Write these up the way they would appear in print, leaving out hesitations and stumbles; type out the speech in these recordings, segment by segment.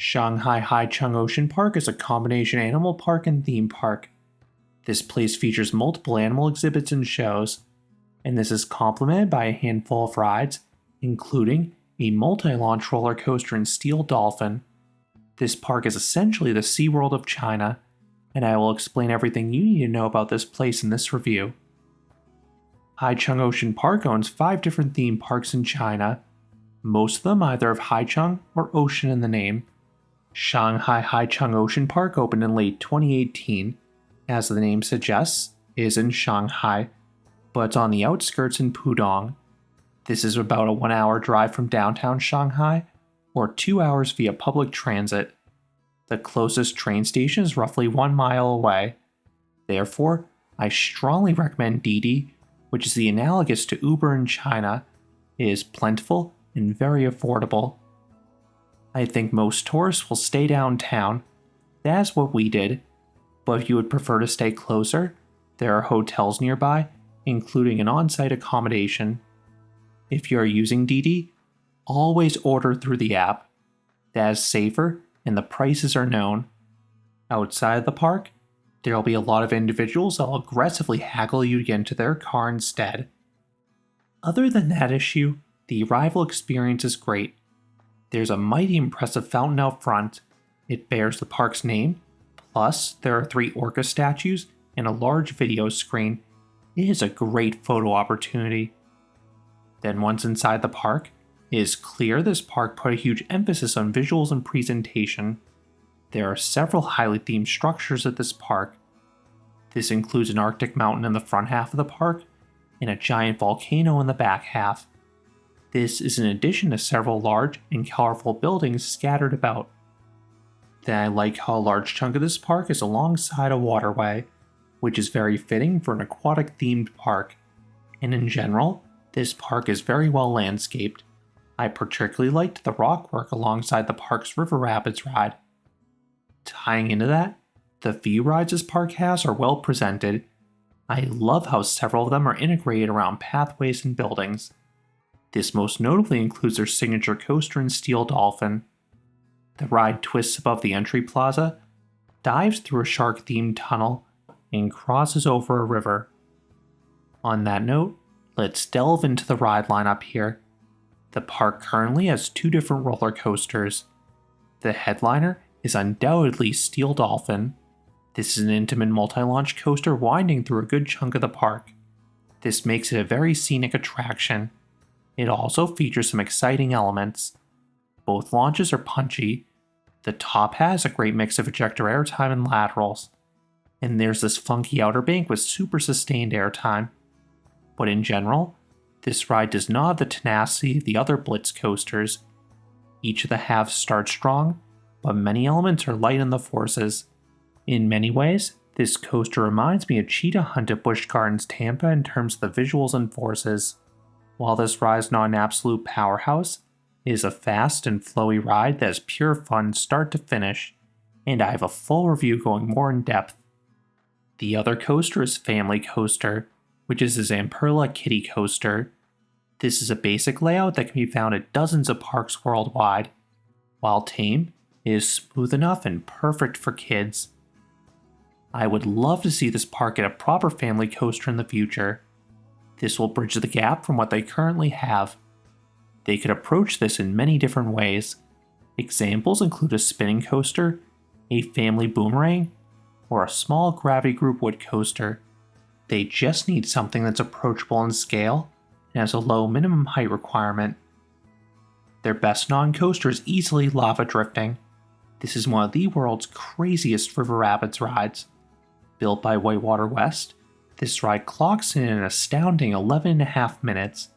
Shanghai Haichang Ocean Park is a combination animal park and theme park. This place features multiple animal exhibits and shows, and this is complemented by a handful of rides, including a multi-launch roller coaster in Steel Dolphin. This park is essentially the SeaWorld of China, and I will explain everything you need to know about this place in this review. Haichang Ocean Park owns 5 different theme parks in China. Most of them either have Haichang or ocean in the name. Shanghai Haichang Ocean Park opened in late 2018. As the name suggests, it is in Shanghai, but it's on the outskirts in Pudong. This is about a 1-hour drive from downtown Shanghai, or 2 hours via public transit. The closest train station is roughly 1 mile away. Therefore, I strongly recommend Didi, which is the analogous to Uber in China. It is plentiful and very affordable. I think most tourists will stay downtown. That's what we did. But if you would prefer to stay closer, there are hotels nearby, including an on-site accommodation. If you are using Didi, always order through the app. That is safer and the prices are known. Outside of the park, there will be a lot of individuals that will aggressively haggle you to get into their car instead. Other than that issue, the arrival experience is great. There's a mighty impressive fountain out front. It bears the park's name, plus there are 3 orca statues and a large video screen. It is a great photo opportunity. Then once inside the park, it is clear this park put a huge emphasis on visuals and presentation. There are several highly themed structures at this park. This includes an Arctic mountain in the front half of the park and a giant volcano in the back half. This is in addition to several large and colorful buildings scattered about. Then I like how a large chunk of this park is alongside a waterway, which is very fitting for an aquatic themed park. And in general, this park is very well landscaped. I particularly liked the rock work alongside the park's River Rapids ride. Tying into that, the view rides this park has are well presented. I love how several of them are integrated around pathways and buildings. This most notably includes their signature coaster in Steel Dolphin. The ride twists above the entry plaza, dives through a shark-themed tunnel, and crosses over a river. On that note, let's delve into the ride lineup here. The park currently has 2 different roller coasters. The headliner is undoubtedly Steel Dolphin. This is an intimate multi-launch coaster winding through a good chunk of the park. This makes it a very scenic attraction. It also features some exciting elements. Both launches are punchy. The top has a great mix of ejector airtime and laterals. And there's this funky outer bank with super sustained airtime. But in general, this ride does not have the tenacity of the other Blitz coasters. Each of the halves starts strong, but many elements are light in the forces. In many ways, this coaster reminds me of Cheetah Hunt at Busch Gardens Tampa in terms of the visuals and forces. While this ride is not an absolute powerhouse, it is a fast and flowy ride that is pure fun start to finish, and I have a full review going more in depth. The other coaster is Family Coaster, which is a Zamperla Kiddie Coaster. This is a basic layout that can be found at dozens of parks worldwide. While tame, it is smooth enough and perfect for kids. I would love to see this park get a proper family coaster in the future. This will bridge the gap from what they currently have. They could approach this in many different ways. Examples include a spinning coaster, a family boomerang, or a small gravity group wood coaster. They just need something that's approachable in scale and has a low minimum height requirement. Their best non-coaster is easily lava drifting. This is one of the world's craziest River Rapids rides. Built by Whitewater West, this ride clocks in an astounding 11.5 minutes.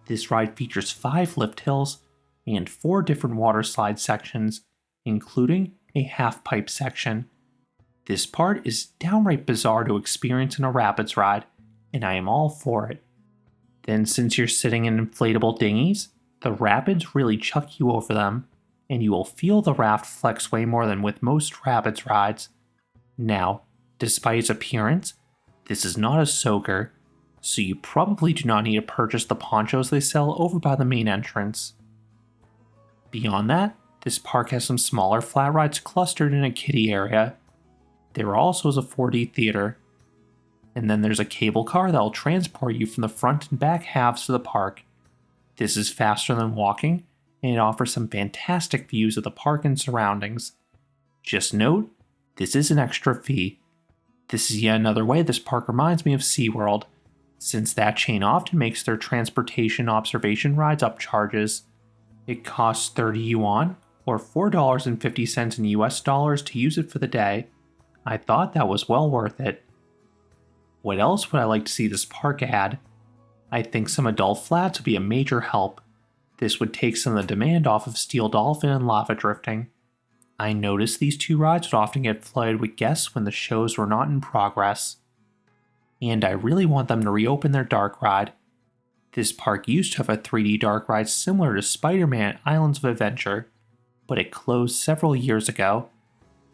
This ride features 5 lift hills and 4 different water slide sections, including a half-pipe section. This part is downright bizarre to experience in a rapids ride, and I am all for it. Then since you're sitting in inflatable dinghies, the rapids really chuck you over them, and you will feel the raft flex way more than with most rapids rides. Now, despite its appearance, this is not a soaker, so you probably do not need to purchase the ponchos they sell over by the main entrance. Beyond that, This park has some smaller flat rides clustered in a kiddie area. There also is a 4D theater. And then there's a cable car that will transport you from the front and back halves of the park. This is faster than walking, and it offers some fantastic views of the park and surroundings. Just note, this is an extra fee. This is yet another way this park reminds me of SeaWorld, since that chain often makes their transportation observation rides upcharges. It costs 30 yuan, or $4.50 in US dollars to use it for the day. I thought that was well worth it. What else would I like to see this park add? I think some adult flats would be a major help. This would take some of the demand off of Steel Dolphin and lava drifting. I noticed these two rides would often get flooded with guests when the shows were not in progress. And I really want them to reopen their dark ride. This park used to have a 3D dark ride similar to Spider-Man Islands of Adventure, but it closed several years ago.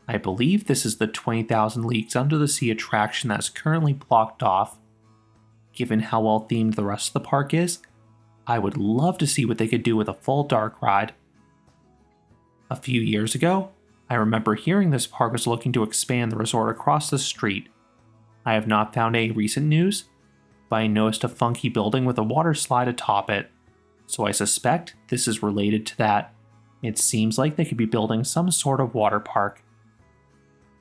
I believe this is the 20,000 Leagues Under the Sea attraction that is currently blocked off. Given how well themed the rest of the park is, I would love to see what they could do with a full dark ride. A few years ago, I remember hearing this park was looking to expand the resort across the street. I have not found any recent news, but I noticed a funky building with a water slide atop it, so I suspect this is related to that. It seems like they could be building some sort of water park.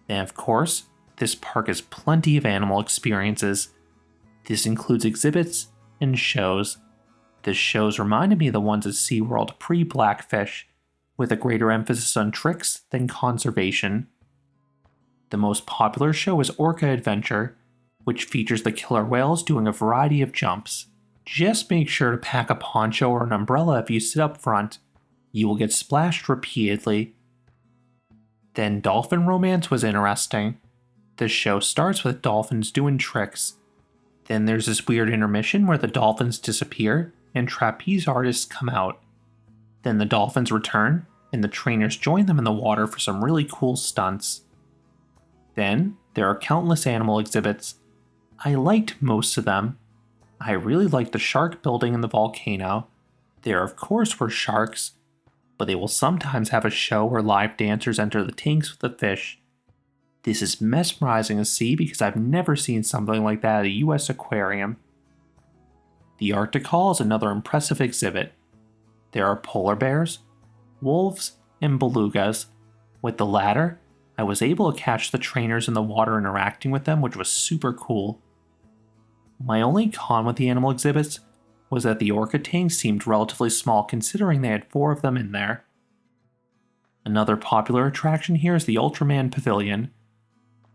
And of course, this park has plenty of animal experiences. This includes exhibits and shows. The shows reminded me of the ones at SeaWorld pre-Blackfish, with a greater emphasis on tricks than conservation. The most popular show is Orca Adventure, which features the killer whales doing a variety of jumps. Just make sure to pack a poncho or an umbrella if you sit up front. You will get splashed repeatedly. Then Dolphin Romance was interesting. The show starts with dolphins doing tricks. Then there's this weird intermission where the dolphins disappear and trapeze artists come out. Then the dolphins return, and the trainers join them in the water for some really cool stunts. Then there are countless animal exhibits. I liked most of them. I really liked the shark building in the volcano. There of course were sharks, but they will sometimes have a show where live dancers enter the tanks with the fish. This is mesmerizing to see because I've never seen something like that at a US aquarium. The Arctic Hall is another impressive exhibit. There are polar bears, wolves, and belugas. With the latter, I was able to catch the trainers in the water interacting with them, which was super cool. My only con with the animal exhibits was that the orca tanks seemed relatively small considering they had 4 of them in there. Another popular attraction here is the Ultraman Pavilion.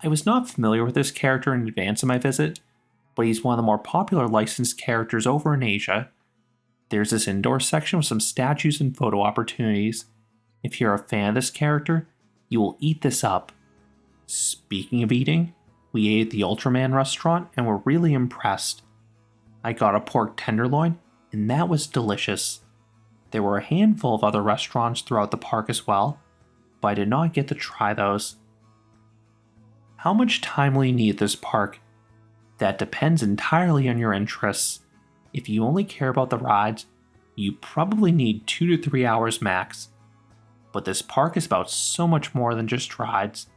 I was not familiar with this character in advance of my visit, but he's one of the more popular licensed characters over in Asia. There's this indoor section with some statues and photo opportunities. If you're a fan of this character, you will eat this up. Speaking of eating, we ate at the Ultraman restaurant and were really impressed. I got a pork tenderloin, and that was delicious. There were a handful of other restaurants throughout the park as well, but I did not get to try those. How much time will you need at this park? That depends entirely on your interests. If you only care about the rides, you probably need 2 to 3 hours max. But this park is about so much more than just rides.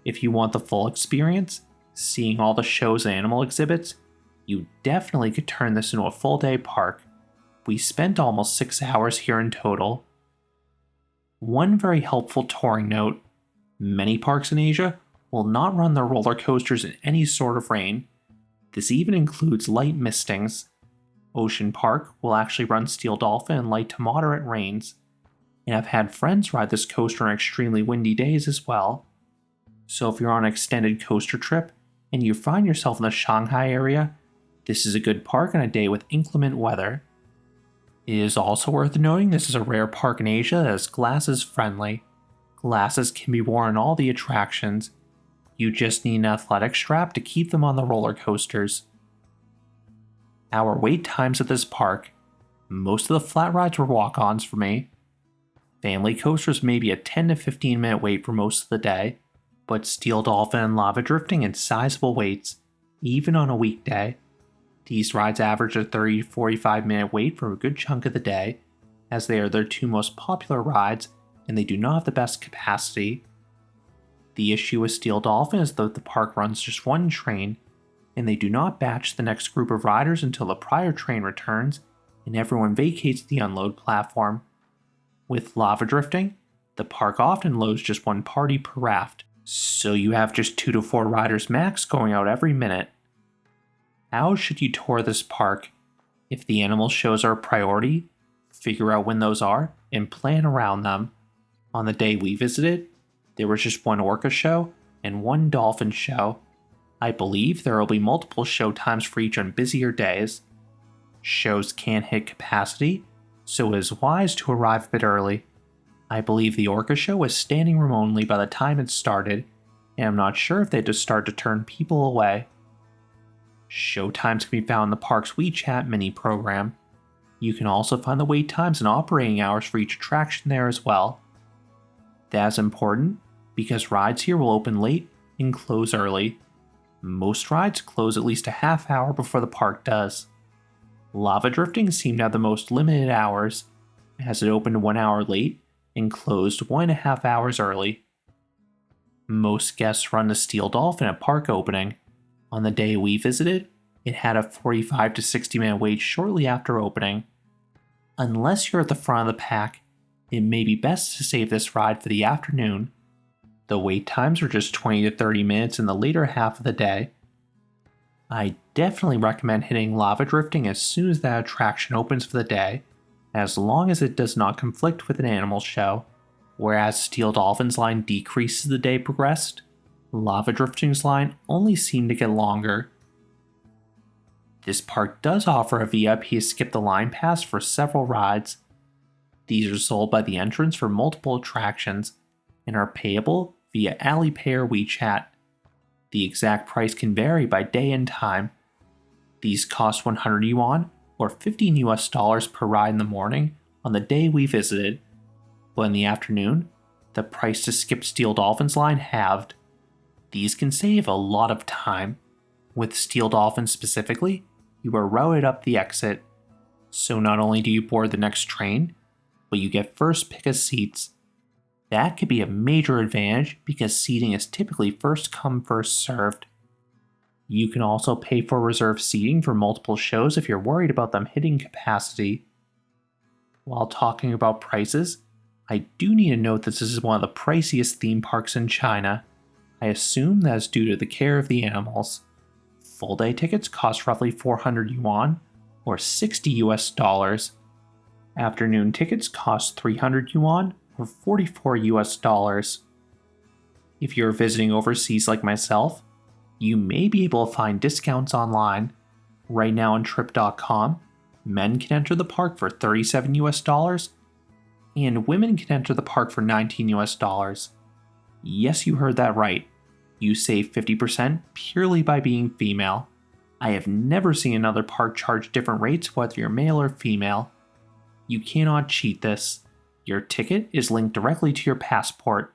If you want the full experience, seeing all the shows and animal exhibits, you definitely could turn this into a full day park. We spent almost 6 hours here in total. One very helpful touring note: many parks in Asia will not run their roller coasters in any sort of rain. This even includes light mistings. Ocean Park will actually run Steel Dolphin in light to moderate rains, and I've had friends ride this coaster on extremely windy days as well. So if you're on an extended coaster trip and you find yourself in the Shanghai area, this is a good park on a day with inclement weather. It is also worth noting this is a rare park in Asia that is glasses friendly. Glasses can be worn on all the attractions. You just need an athletic strap to keep them on the roller coasters. Our wait times at this park: most of the flat rides were walk-ons for me. Family coasters may be a 10 to 15 minute wait for most of the day, but Steel Dolphin and lava drifting had sizable waits, even on a weekday. These rides average a 30 to 45 minute wait for a good chunk of the day, as they are their 2 most popular rides and they do not have the best capacity. The issue with Steel Dolphin is that the park runs just one train, and they do not batch the next group of riders until the prior train returns and everyone vacates the unload platform. With lava drifting, the park often loads just one party per raft, so you have just 2 to 4 riders max going out every minute. How should you tour this park? If the animal shows are a priority, figure out when those are and plan around them. On the day we visited, there was just one orca show and one dolphin show. I believe there will be multiple show times for each on busier days. Shows can hit capacity, so it is wise to arrive a bit early. I believe the orca show was standing room only by the time it started, and I'm not sure if they had to start to turn people away. Show times can be found in the park's WeChat mini program. You can also find the wait times and operating hours for each attraction there as well. That's important because rides here will open late and close early. Most rides close at least a half hour before the park does. Lava drifting seemed to have the most limited hours, as it opened 1 hour late and closed 1.5 hours early. Most guests run the Steel Dolphin at park opening. On the day we visited, it had a 45 to 60 minute wait shortly after opening. Unless you're at the front of the pack, it may be best to save this ride for the afternoon. The wait times are just 20 to 30 minutes in the later half of the day. I definitely recommend hitting lava drifting as soon as that attraction opens for the day, as long as it does not conflict with an animal show. Whereas Steel Dolphin's line decreased as the day progressed, lava drifting's line only seemed to get longer. This park does offer a VIP skip the line pass for several rides. These are sold by the entrance for multiple attractions and are payable via Alipay or WeChat. The exact price can vary by day and time. These cost 100 yuan or $15 per ride in the morning on the day we visited, but in the afternoon, the price to skip Steel Dolphin's line halved. These can save a lot of time. With Steel Dolphin specifically, you are routed up the exit, so not only do you board the next train, but you get first pick of seats. That could be a major advantage because seating is typically first come first served. You can also pay for reserved seating for multiple shows if you're worried about them hitting capacity. While talking about prices, I do need to note that this is one of the priciest theme parks in China. I assume that is due to the care of the animals. Full day tickets cost roughly 400 yuan or $60. Afternoon tickets cost 300 yuan or $44. If you're visiting overseas like myself, you may be able to find discounts online. Right now on trip.com, men can enter the park for $37 and women can enter the park for $19. Yes, you heard that right. You save 50% purely by being female. I have never seen another park charge different rates whether you're male or female. You cannot cheat this. Your ticket is linked directly to your passport,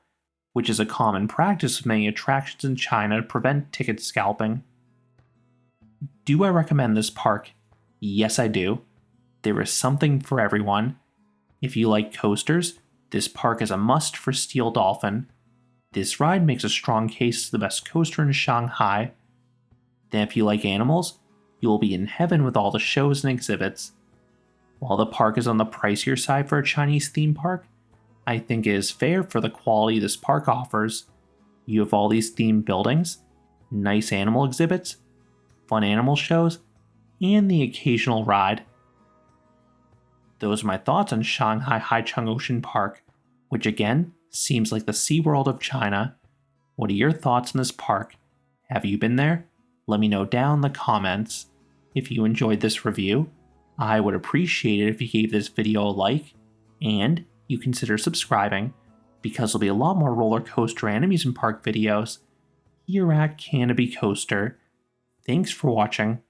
which is a common practice of many attractions in China to prevent ticket scalping. Do I recommend this park? Yes, I do. There is something for everyone. If you like coasters, this park is a must for Steel Dolphin. This ride makes a strong case as the best coaster in Shanghai. Then if you like animals, you will be in heaven with all the shows and exhibits. While the park is on the pricier side for a Chinese theme park, I think it is fair for the quality this park offers. You have all these themed buildings, nice animal exhibits, fun animal shows, and the occasional ride. Those are my thoughts on Shanghai Haichang Ocean Park, which again seems like the SeaWorld of China. What are your thoughts on this park? Have you been there? Let me know down in the comments. If you enjoyed this review, I would appreciate it if you gave this video a like, and you consider subscribing, because there'll be a lot more roller coaster and amusement park videos here at Canopy Coaster. Thanks for watching.